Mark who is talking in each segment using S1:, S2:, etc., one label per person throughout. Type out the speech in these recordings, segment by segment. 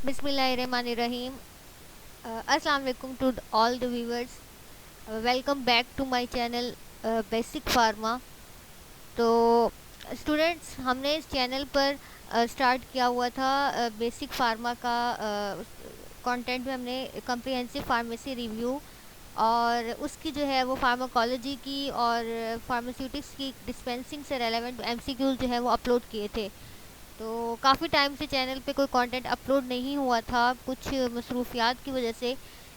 S1: Bismillahirrahmanirrahim. Assalamu alaikum to all the viewers. Welcome back to my channel Basic Pharma. तो students, हमने इस channel पर start किया हुआ था बेसिक फार्मा का कंटेंट में हमने कम्प्रिहेंसिव फार्मेसी रिव्यू और उसकी जो है वो फार्माकोलॉजी की और फार्मास्यूटिक्स की डिस्पेंसिंग से रेलेवेंट एमसीक्यूज जो है वो अपलोड किए थे। तो काफ़ी टाइम से चैनल पे कोई कंटेंट अपलोड नहीं हुआ था, कुछ मसरूफियात की वजह से।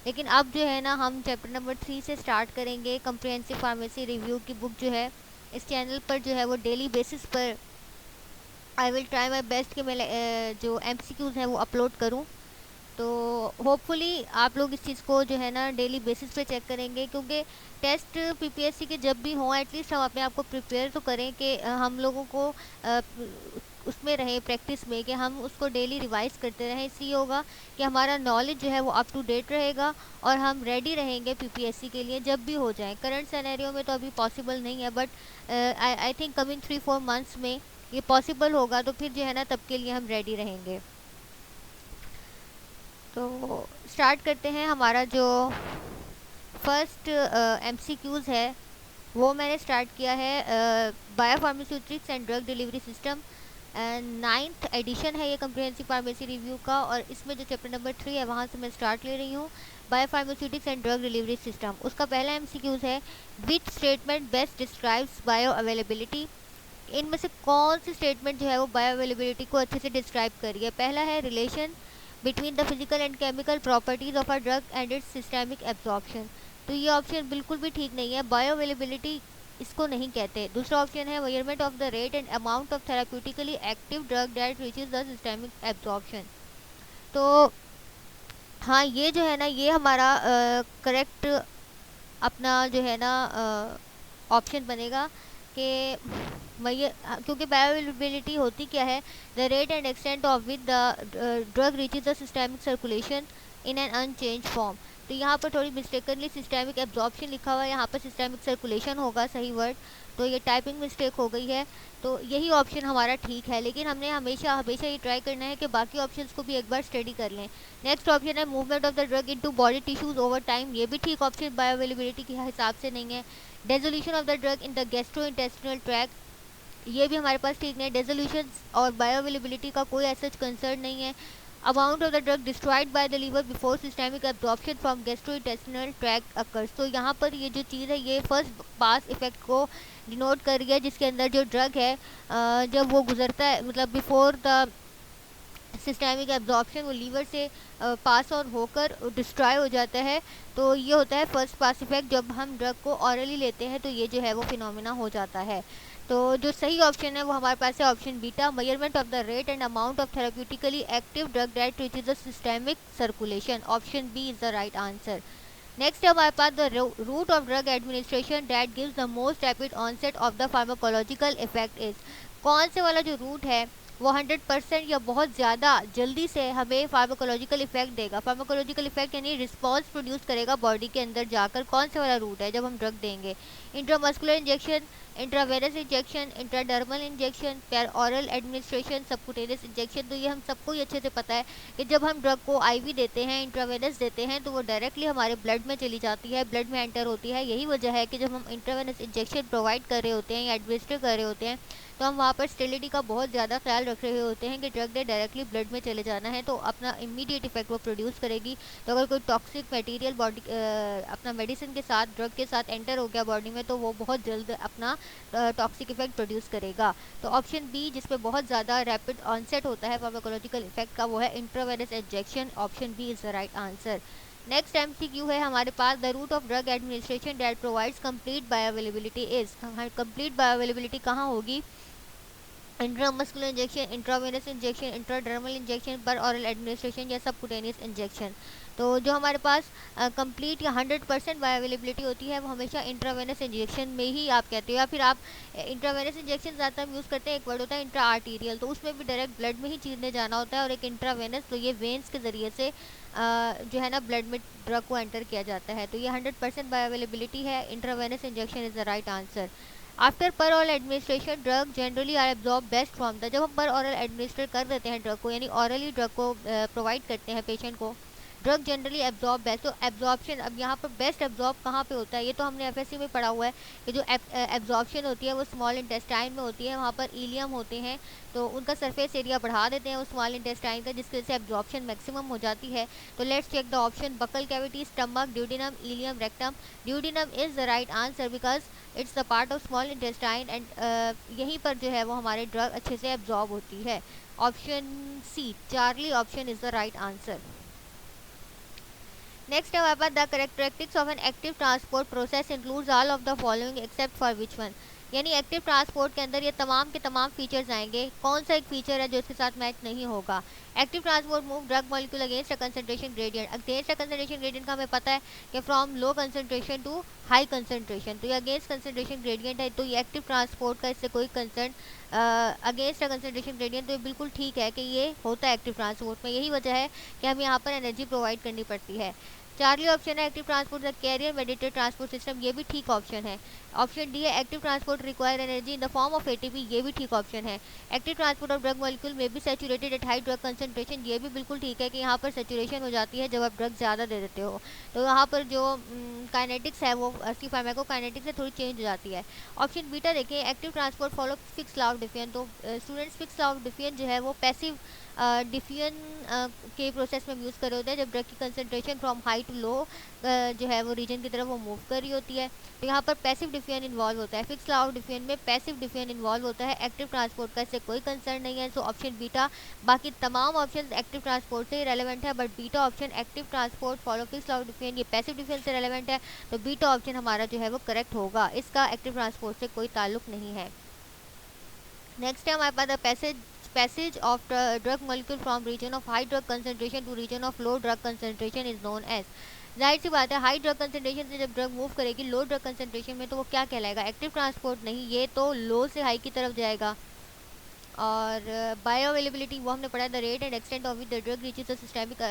S1: लेकिन अब जो है ना, हम चैप्टर नंबर 3 से स्टार्ट करेंगे। कम्प्रिहेंसिव फार्मेसी रिव्यू की बुक जो है इस चैनल पर जो है वो डेली बेसिस पर I will try my best कि मैं जो एमसीक्यूज़ हैं वो अपलोड करूं। तो होपफुली आप लोग इस चीज़ को जो है ना डेली बेसिस पे चेक करेंगे, क्योंकि टेस्ट पीपीएससी के जब भी हों एटलीस्ट हम अपने आप को प्रिपेयर तो करें कि हम लोगों को उसमें रहे प्रैक्टिस में, कि हम उसको डेली रिवाइज करते रहें। इससे ये होगा कि हमारा नॉलेज जो है वो अप टू डेट रहेगा और हम रेडी रहेंगे पीपीएससी के लिए जब भी हो जाए। करंट सिनेरियो में तो अभी पॉसिबल नहीं है, but I think coming 3-4 months में ये पॉसिबल होगा, तो फिर जो है ना तब के लिए हम रेडी रहेंगे। तो स्टार्ट करते हैं। हमारा जो फर्स्ट एमसीक्यूज़ है वो मैंने स्टार्ट किया है biopharmaceutics and drug delivery system, ninth edition है ये कम्प्रिहेंसिव फार्मेसी रिव्यू का। और इसमें जो चैप्टर नंबर 3 है वहाँ से मैं स्टार्ट ले रही हूँ, biopharmaceutics and drug delivery system. उसका पहला एमसीक्यूज़ है, which statement best describes bio availability. इनमें से कौन सी स्टेटमेंट जो है वो बायो अवेलेबिलिटी को अच्छे से डिस्क्राइब करिए। पहला है, relation between the physical and chemical properties of a drug and it's systemic absorption. तो ये ऑप्शन बिल्कुल भी ठीक नहीं है, बायो अवेलेबिलिटी इसको नहीं कहते। दूसरा ऑप्शन है, measurement of the rate and amount of therapeutically active drug that reaches the systemic absorption. तो हाँ, ये जो है ना ये हमारा करेक्ट अपना जो है ना ऑप्शन बनेगा कि क्योंकि बायोअवेलेबिलिटी होती क्या है, the rate and extent of with the drug reaches the systemic circulation in an unchange form. तो यहाँ पर थोड़ी मिस्टेकनली सिस्टेमिक एब्जॉर्प्शन लिखा हुआ है, यहाँ पर सिस्टेमिक सर्कुलेशन होगा सही वर्ड, तो ये टाइपिंग मिस्टेक हो गई है। तो यही ऑप्शन हमारा ठीक है, लेकिन हमने हमेशा हमेशा ये ट्राई करना है कि बाकी ऑप्शंस को भी एक बार स्टडी कर लें। नेक्स्ट ऑप्शन है, movement of the drug into body tissues over time. ये भी ठीक ऑप्शन बायोअवेलेबिलिटी के हिसाब से नहीं है। Dissolution of the drug in the gastrointestinal tract, ये भी हमारे पास ठीक नहीं है। डेजोल्यूशन और बायोअवेलेबिलिटी का कोई ऐसा कंसर्न नहीं है। Amount of the drug destroyed by the liver before systemic absorption from gastrointestinal tract occurs. तो यहाँ पर ये जो चीज़ है ये फर्स्ट पास इफेक्ट को डिनोट कर रही है, जिसके अंदर जो ड्रग है जब वो गुजरता है, मतलब बिफोर द सिस्टेमिक एब्जॉर्प्शन, वो लीवर से पास ऑन होकर डिस्ट्रॉय हो जाता है। तो ये होता है फर्स्ट पास इफेक्ट। जब हम ड्रग को ऑरली लेते हैं तो ये जो है वो फिनोमिना हो जाता है। तो जो सही ऑप्शन है वो हमारे पास है option beta, measurement of the rate and amount of therapeutically active drug that reaches the systemic circulation. Option B is the right answer. Next है हमारे पास, the route of drug administration that gives the most rapid onset of the pharmacological effect is. कौन से वाला जो root है वो 100% या बहुत ज़्यादा जल्दी से हमें फार्माकोलॉजिकल इफेक्ट देगा। फार्माकोलॉजिकल इफेक्ट यानी रिस्पॉन्स प्रोड्यूस करेगा बॉडी के अंदर जाकर। कौन से वाला रूट है जब हम ड्रग देंगे? Intramuscular injection, intravenous injection, intradermal injection, पेर ऑरल एडमिनिस्ट्रेशन, सबकुटेनियस इंजेक्शन। तो ये हम सबको ही अच्छे से पता है कि जब हम ड्रग को आईवी देते हैं, इंट्रावेनस देते हैं, तो वो डायरेक्टली हमारे ब्लड में चली जाती है, ब्लड में एंटर होती है। यही वजह है कि जब हम इंट्रावेनस इंजेक्शन प्रोवाइड कर रहे होते हैं या एडमिनिस्टर कर रहे होते हैं तो हम वहाँ पर स्टेरिलिटी का बहुत ज़्यादा ख्याल रख रहे होते हैं कि ड्रग ने डायरेक्टली ब्लड में चले जाना है, तो अपना इमीडिएट इफेक्ट वो प्रोड्यूस करेगी। तो अगर कोई टॉक्सिक मटेरियल बॉडी अपना मेडिसिन के साथ ड्रग के साथ एंटर हो गया बॉडी में, तो वो बहुत जल्द अपना टॉक्सिक इफेक्ट प्रोड्यूस करेगा। तो ऑप्शन बी, जिसपे बहुत ज़्यादा रैपिड ऑनसेट होता है फार्माकोलॉजिकल इफेक्ट का, वो है intravenous injection. Option B is the right answer. Next MCQ है हमारे पास, the route of drug administration that provides complete bioavailability is. Complete bioavailability कहाँ होगी? Intramuscular injection, intravenous injection, intradermal injection, पर ऑरल एडमिनिस्ट्रेशन या सबकुटेनियस इंजेक्शन। तो जो हमारे पास कंप्लीट या 100% बायोअवेलेबिलिटी होती है वो हमेशा इंट्रावेनस इंजेक्शन में ही आप कहते हो, या फिर आप इंट्रावेनस इंजेक्शन ज़्यादा यूज़ करते हैं। एक वर्ड होता है इंट्रा आर्टीरियल, तो उसमें भी डायरेक्ट ब्लड में ही चीरने जाना होता है, और एक इंट्रावेनस, तो ये वेंस के ज़रिए से जो है ना ब्लड में ड्रग को एंटर किया जाता है। तो ये 100% बायोअवेलेबिलिटी है, intravenous injection is the right answer. After पर oral administration drug generally are absorb best from the, जब हम पर ऑरल एडमिनिस्ट्रेट कर देते हैं ड्रग को, यानी ऑरली ड्रग को प्रोवाइड करते हैं पेशेंट को, ड्रग जनरली एब्जॉर्ब बेस्ट। तो एब्जॉर्प्शन, अब यहाँ पर बेस्ट एब्जॉर्ब कहाँ पे होता है, ये तो हमने एफएससी में पढ़ा हुआ है कि जो एब्जॉर्प्शन होती है वो स्मॉल इंटेस्टाइन में होती है, वहाँ पर इलियम होते हैं, तो उनका सरफेस एरिया बढ़ा देते हैं उस स्मॉल इंटेस्टाइन का, जिसकी वजह से एब्जॉर्प्शन मैक्सिमम हो जाती है। तो let's check the option, buccal cavity, stomach, duodenum, ileum, rectum. Duodenum is the right answer because it's the part of small intestine and यहीं पर जो है वो हमारे ड्रग अच्छे से एब्जॉर्ब होती है। Option C, Charlie option is the right answer. Next है हमारे पास, the characteristics of an active transport process includes all of the following except for which one, यानी एक्टिव ट्रांसपोर्ट के अंदर ये तमाम के तमाम फीचर्स आएंगे, कौन सा एक फीचर है जो इसके साथ मैच नहीं होगा। Active transport move drug molecule against a concentration gradient, against a concentration gradient का हमें पता है कि from low concentration to high concentration, तो ये अगेंस्ट कंसंट्रेशन ग्रेडियंट है, तो ये एक्टिव ट्रांसपोर्ट का इससे कोई concern, against a concentration gradient, तो ये बिल्कुल ठीक है कि ये होता है एक्टिव ट्रांसपोर्ट में, यही वजह है कि हमें यहाँ पर एनर्जी प्रोवाइड करनी पड़ती है। चार्ली ऑप्शन है active transport the carrier mediated transport system, ये भी ठीक ऑप्शन है। ऑप्शन डी है active transport require energy in the form of ATP, ये भी ठीक ऑप्शन है। Active transport of drug molecule में भी saturated at high drug concentration, ये भी बिल्कुल ठीक है कि यहाँ पर सैचुरेशन हो जाती है जब आप ड्रग ज़्यादा दे देते हो, तो यहाँ पर जो काइनेटिक्स है वो उसकी फार्माकोकाइनेटिक्स से थोड़ी चेंज हो जाती है। ऑप्शन बीटा देखिए, active transport follow Fick's law of diffusion, तो students Fick's law of diffusion जो है वो पैसिव डिफियन के प्रोसेस में यूज़ कर रहे होते हैं, जब ड्रग की concentration from high to low जो है वो रीजन की तरफ वो मूव कर रही होती है, तो यहाँ पर पैसिव डिफियन इन्वॉल्व होता है। फिक्स लॉ ऑफ डिफियन में पैसिव डिफियन इन्वॉल्व होता है, एक्टिव ट्रांसपोर्ट का इससे कोई कंसर्न नहीं है, सो ऑप्शन बीटा। बाकी तमाम ऑप्शन एक्टिव ट्रांसपोर्ट से रेलेवेंट है, but beta option active transport follow Fick's law of defiant ये पैसिव डिफियन से रेलेवेंट है, तो बीटा ऑप्शन हमारा जो है वो करेक्ट होगा, इसका एक्टिव ट्रांसपोर्ट से कोई ताल्लुक नहीं है। नेक्स्ट है हमारे पास passage of drug molecule from region of high drug concentration to region of low drug concentration is known as, जाहिर सी बात है हाई ड्रग कंसंट्रेशन से जब ड्रग मूव करेगी लो ड्रग कंसंट्रेशन में, तो वो क्या कहलाएगा, एक्टिव ट्रांसपोर्ट नहीं, ये तो लो से हाई की तरफ जाएगा। और बायो अवेलेबिलिटी वो हमने पढ़ा, the rate and extent of the drug reaches the systemic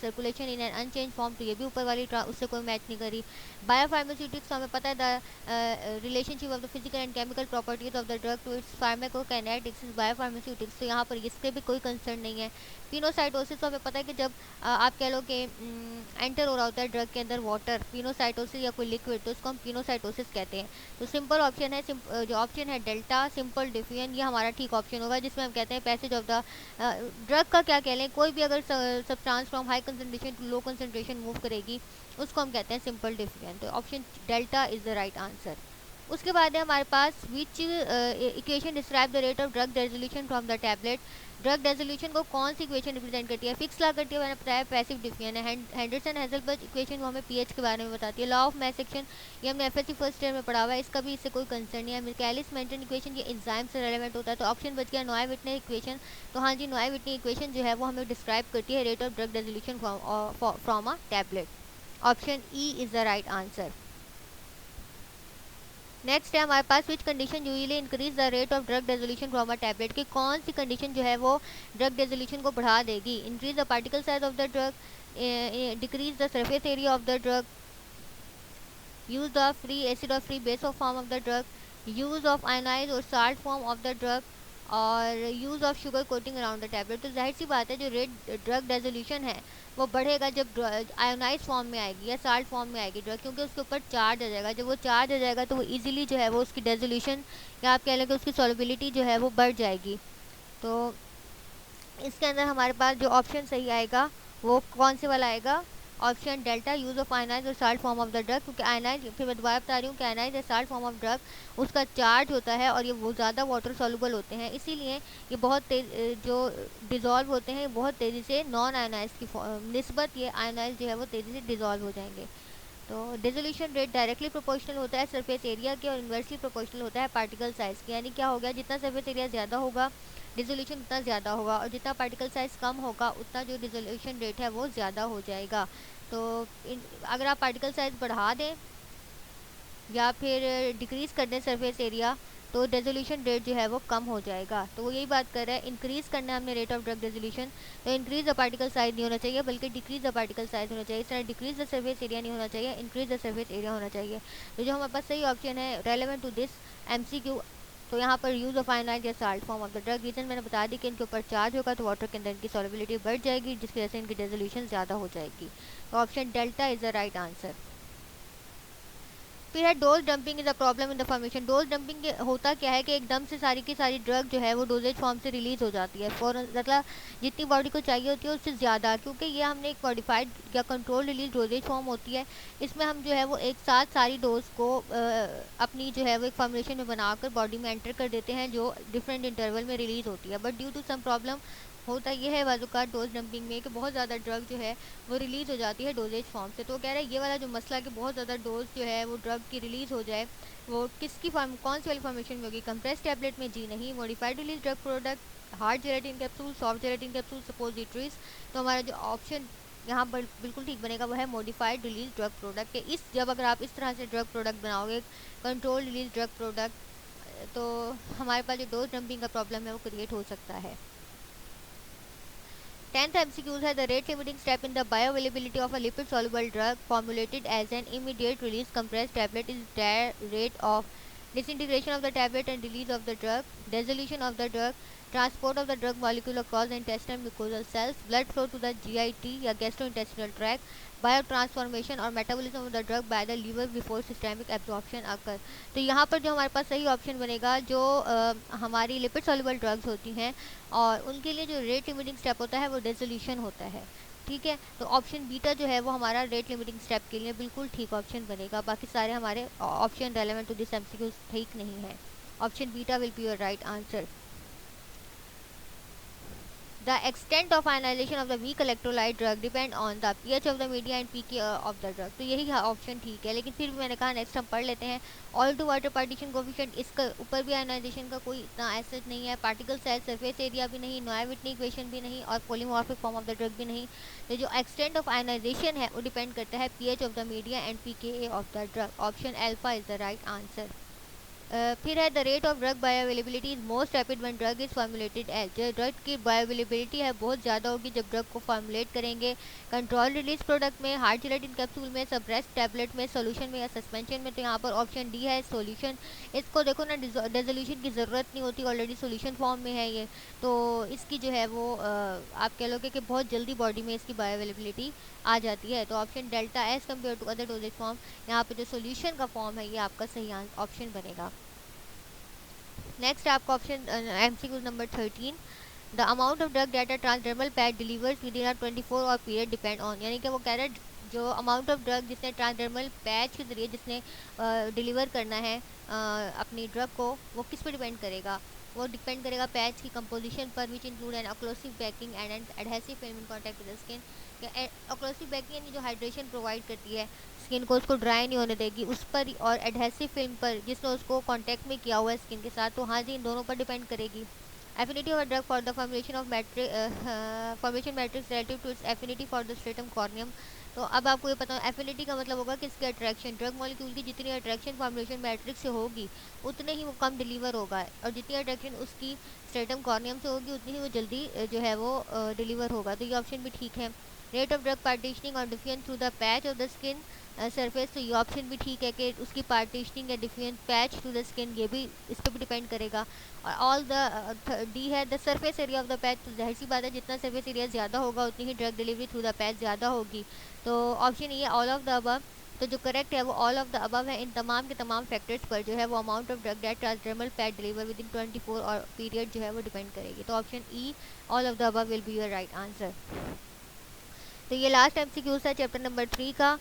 S1: circulation in an unchange form, तो ये भी ऊपर वाली उससे कोई मैच नहीं करी। बायो फार्मास्यूटिक्स हमें पता है the relationship of the physical and chemical properties of the drug to its pharmacokinetics is bio pharmaceutics, तो यहाँ पर इसके भी कोई कंसर्न नहीं है। पिनोसाइटोसिस, तो हमें पता है कि जब आप कह लो कि एंटर हो रहा होता है ड्रग के अंदर वाटर, पिनोसाइटोसिस या कोई लिक्विड, तो उसको हम पिनोसाइटोसिस कहते हैं। तो सिंपल ऑप्शन है, जो ऑप्शन है डेल्टा सिंपल डिफियन, ये हमारा ठीक ऑप्शन होगा, जिसमें हम कहते हैं पैसेज ऑफ द ड्रग का क्या कह लें, कोई भी अगर substance from high concentration to low concentration move करेगी उसको हम कहते हैं सिंपल डिफियन, तो option delta is the right answer. उसके बाद है हमारे पास which equation describe the rate of drug dissolution from the tablet, drug dissolution को कौन सी इक्वेशन रिप्रेजेंट करती है, फिक्स लॉ करती है, मैंने बताया पैसिव डिफियन है। हेंडरसन हेजलबर्ग इक्वेशन वो हमें पीएच के बारे में बताती है। लॉ ऑफ मैस एक्शन ये हमने एफएससी फर्स्ट ईयर में पढ़ा हुआ है, इसका भी इससे कोई कंसर्न नहीं है। मिकाइलिस मेंटन इक्वेशन ये एंजाइम से रेलेवेंट होता है, तो ऑप्शन बच गया नॉय विटनी इक्वेशन, तो हाँ जी नॉय विटनी इक्वेशन जो है वो हमें डिस्क्राइब करती है rate of drug dissolution from a tablet, option E is the right answer. Next है हमारे पास which condition usually increase the rate of drug dissolution from a tablet, की कौन सी कंडीशन जो है वो ड्रग डेजोल्यूशन को बढ़ा देगी। Increase the particle size of the drug, decrease the surface area of the drug, use the free acid or free base of form of the drug, use of ionise or salt form of the drug, और use of sugar coating around the tablet. तो जाहिर सी बात है जो rate drug dissolution है वो बढ़ेगा जब आयोनाइज फॉर्म में आएगी या साल्ट फॉर्म में आएगी ड्रग, क्योंकि उसके ऊपर चार्ज आ जाएगा, जब वो चार्ज आ जाएगा तो वो इजीली जो है वो उसकी डेजोल्यूशन या आप कह लें कि उसकी सॉल्युबिलिटी जो है वो बढ़ जाएगी। तो इसके अंदर हमारे पास जो ऑप्शन सही आएगा वो कौन से वाला आएगा, option delta, use of ionise or salt form of the drug, क्योंकि आयनाइज फिर मैं दोबारा बता रही हूँ कि आयनाइज या साल्ट फॉर्म ऑफ ड्रग उसका चार्ज होता है और ये वो ज़्यादा वाटर सॉल्युबल होते हैं, इसीलिए ये बहुत तेज जो डिज़ोल्व होते हैं बहुत तेज़ी से नॉन आयनाइज की निस्बत ये आयनाइज जो है वो तेज़ी से डिज़ोल्व हो जाएंगे। तो डिसोल्यूशन रेट डायरेक्टली प्रोपोर्शनल होता है सरफेस एरिया के और इन्वर्सली प्रोपोर्शनल होता है पार्टिकल साइज़ के, यानी क्या हो गया जितना सरफेस एरिया ज़्यादा होगा डिसोल्यूशन उतना ज़्यादा होगा और जितना पार्टिकल साइज़ कम होगा उतना जो डिसोल्यूशन रेट है वो ज़्यादा हो जाएगा। तो अगर आप पार्टिकल साइज़ बढ़ा दें या फिर डिक्रीज़ कर दें सरफेस एरिया तो रेजोल्यूशन रेट जो है वो कम हो जाएगा। तो वो यही बात कर रहा है, इंक्रीज़ करना है हमने रेट ऑफ ड्रग रेजोल्यूशन, तो इंक्रीज द पार्टिकल साइज नहीं होना चाहिए बल्कि डिक्रीज द पार्टिकल साइज होना चाहिए। इस तरह डिक्रीज द सर्फेस एरिया नहीं होना चाहिए, इंक्रीज द सर्फेस एरिया होना चाहिए। तो जो हमारे पास सही ऑप्शन है रेलेवेंट टू दिस MCQ, तो यहाँ पर यूज़ ऑफ आयनाइज या salt form of the drug, reason मैंने बता दी कि इनके ऊपर चार्ज होगा तो वाटर के अंदर इनकी सॉल्युबिलिटी बढ़ जाएगी, जिसकी वजह से इनकी रेजोल्यूशन ज़्यादा हो जाएगी। तो option delta is the right answer. फिर है dose dumping is a problem in the formation. Dose dumping होता क्या है कि एकदम से सारी की सारी ड्रग जो है वो डोजेज फॉर्म से रिलीज़ हो जाती है, मतलब जितनी बॉडी को चाहिए होती है उससे ज़्यादा, क्योंकि ये हमने एक मॉडिफाइड या कंट्रोल रिलीज डोजेज फॉर्म होती है। इसमें हम जो है वो एक साथ सारी डोज को अपनी जो है वो एक फॉर्मुलेशन में बनाकर बॉडी में एंटर कर देते हैं, जो डिफरेंट इंटरवल में रिलीज़ होती है। But due to some problem होता ये है बाज़ डोज डंपिंग में कि बहुत ज़्यादा ड्रग जो है वो रिलीज़ हो जाती है डोजेज फॉर्म से। तो वो कह रहा है ये वाला जो मसला कि बहुत ज़्यादा डोज जो है वो ड्रग की रिलीज़ हो जाए, वो किसकी फॉर्म कौन सी वाली फॉर्मेशन में होगी, कंप्रेस टैबलेट में? जी नहीं, modified release drug product, hard gelatin capsule, soft gelatin capsule, suppositories. तो हमारा जो ऑप्शन यहाँ पर बिल्कुल ठीक बनेगा वो है मॉडिफाइड रिलीज ड्रग प्रोडक्ट के। इस जब अगर आप इस तरह से ड्रग प्रोडक्ट बनाओगे कंट्रोल रिलीज ड्रग प्रोडक्ट, तो हमारे पास जो डोज डंपिंग का प्रॉब्लम है वो क्रिएट हो सकता है। 10th MCQs है the rate limiting step in the bioavailability of a lipid soluble drug formulated as an immediate release compressed tablet is the rate of disintegration of the tablet and release of the drug, dissolution of the drug, transport of the drug molecule across the intestinal mucosal cells, blood flow to the GIT या gastrointestinal tract, biotransformation और metabolism of the drug by the liver before systemic absorption occur. तो यहाँ पर जो हमारे पास सही option बनेगा जो हमारी लिपिड सॉल्युबल ड्रग्स होती हैं और उनके लिए जो रेट लिमिटिंग स्टेप होता है वो डिसोल्यूशन होता है। ठीक है, तो ऑप्शन बीटा जो है वो हमारा रेट लिमिटिंग स्टेप के लिए बिल्कुल ठीक ऑप्शन बनेगा। बाकी सारे हमारे option relevant to this MCQ ठीक नहीं है। Option beta will be your right answer. The extent of ionization of the weak electrolyte drug depend on the pH of the media and pK of the drug। तो यही option ठीक है, लेकिन फिर भी मैंने कहा नेक्स्ट हम पढ़ लेते हैं। Oil to water partition coefficient, इसका ऊपर भी आयनाइजेशन का कोई इतना एसेट नहीं है, पार्टिकल साइज सरफेस एरिया भी नहीं, नोएविटनी इक्वेशन भी नहीं और polymorphic form of the drug भी नहीं। तो जो एक्सटेंट ऑफ आयनाइजेशन है वो डिपेंड करता है pH of the media and pKa of the drug. Option alpha is the right answer. फिर है the rate of drug bioavailability is most rapid when drug is formulated as. जो ड्रग की बायोअवेलेबिलिटी है बहुत ज़्यादा होगी जब ड्रग को फॉर्मुलेट करेंगे कंट्रोल रिलीज प्रोडक्ट में, हार्ड जेलेटिन कैप्सूल में, सब्रेस्ट टैबलेट में, सोल्यूशन में या सस्पेंशन में। तो यहाँ पर ऑप्शन डी है सोल्यूशन। इसको देखो ना, डिसोल्यूशन की ज़रूरत नहीं होती, ऑलरेडी सोल्यूशन फॉर्म में है ये, तो इसकी जो है वो आप कह लोगे कि बहुत जल्दी बॉडी में इसकी बायोअवेलेबिलिटी आ जाती है। तो option delta as compare to other dosages form, यहाँ पे जो सोल्यूशन का फॉर्म है ये आपका सही ऑप्शन बनेगा। नेक्स्ट आपका option MCQ number 13, the amount of drug that a transdermal pad delivers within a 24 और पीरियड डिपेंड ऑन, यानी कि वो कह रहा है जो अमाउंट ऑफ ड्रग जिसने ट्रांसडर्मल पैच के ज़रिए जिसने डिलीवर करना है अपनी ड्रग को, वो किस पर डिपेंड करेगा? वो डिपेंड करेगा पैच की कंपोजिशन पर, which include an occlusive backing and an adhesive film in contact with the skin. Occlusive backing यानी जो हाइड्रेशन प्रोवाइड करती है स्किन को, उसको ड्राई नहीं होने देगी, उस पर, और एडहेसिव फिल्म पर जिसने उसको कॉन्टैक्ट में किया हुआ है स्किन के साथ। तो हाँ जी, इन दोनों पर डिपेंड करेगी। Affinity of a drug for the formulation of formation matrix relative to its affinity for the stratum corneum. तो अब आपको ये पता है एफिनिटी का मतलब होगा कि इसकी अट्रैक्शन, ड्रग मॉलिक्यूल की जितनी अट्रैक्शन फॉर्मुलेशन मैट्रिक्स से होगी उतने ही वो कम डिलीवर होगा, और जितनी अट्रैक्शन उसकी स्ट्रेटम कॉर्नियम से होगी उतनी ही वो जल्दी जो है वो डिलीवर होगा। तो ये ऑप्शन भी ठीक है। रेट ऑफ ड्रग पार्टीशनिंग और defiant through the patch of the skin surface, तो ये ऑप्शन भी ठीक है कि उसकी पार्टीशनिंग या डिफियन पैच टू द स्किन, ये भी इस पर भी डिपेंड करेगा। और ऑल द डी है the surface area of the patch, तो जाहिर सी बात है जितना सरफेस एरिया ज़्यादा होगा उतनी ही drug delivery through the patch ज़्यादा होगी। तो ऑप्शन ये ऑल ऑफ द अबव, तो जो करेक्ट है वो ऑल ऑफ द अबव है। इन तमाम के तमाम फैक्टर्स पर जो है वो amount of drug that transdermal patch deliver within 24 और पीरियड जो है वो डिपेंड करेगी। तो option E all of the above will be your right answer. तो ये लास्ट MCQ था चैप्टर नंबर 3 का,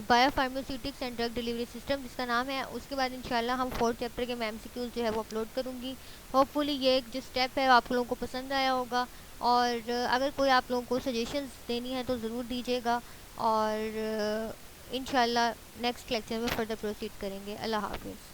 S1: biopharmaceutics and drug delivery system जिसका नाम है। उसके बाद इंशाल्लाह हम 4th चैप्टर के मैं MCQ जो है वो अपलोड करूँगी। होपफुली ये एक जो स्टेप है आप लोगों को पसंद आया होगा, और अगर कोई आप लोगों को सजेशंस देनी है तो ज़रूर दीजिएगा, और इंशाल्लाह नेक्स्ट लेक्चर में फर्दर प्रोसीड करेंगे। अल्लाह हाफिज़।